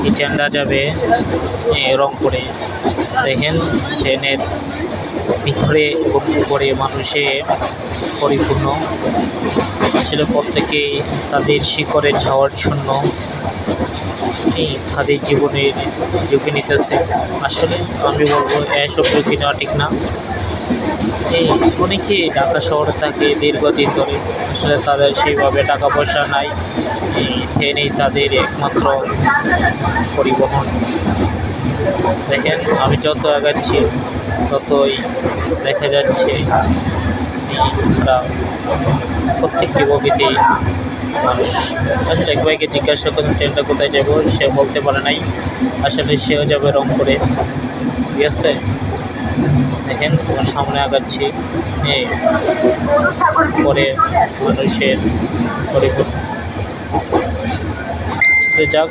এই ট্রেনটা যাবে রংপুরে। দেখেন ট্রেনের ভিতরে এবং উপরে মানুষে পরিপূর্ণ। আসলে প্রত্যেকেই তাদের শিখরে যাওয়ার জন্য তাদের জীবনের ঝুঁকি নিতেছে। আসলে আমি বলবো এসব ঝুঁকি নেওয়া ঠিক না। অনেকে ঢাকা শহরে থাকে দীর্ঘদিন ধরে, আসলে তাদের সেইভাবে টাকা পয়সা নাই, ট্রেনেই তাদের একমাত্র পরিবহন। দেখেন আমি যত আগাচ্ছি ততই দেখা যাচ্ছে তারা প্রত্যেকটি বগিতে মানুষ। আসলে এক ভাইকে জিজ্ঞাসা করুন ট্রেনটা কোথায় যাব, সে বলতে পারে নাই। আসলে সেও যাবে রংপুরে। ঠিক আছে, দেখেন আমার সামনে আগাচ্ছি, পরে মানুষের পরিবর্তন যাক।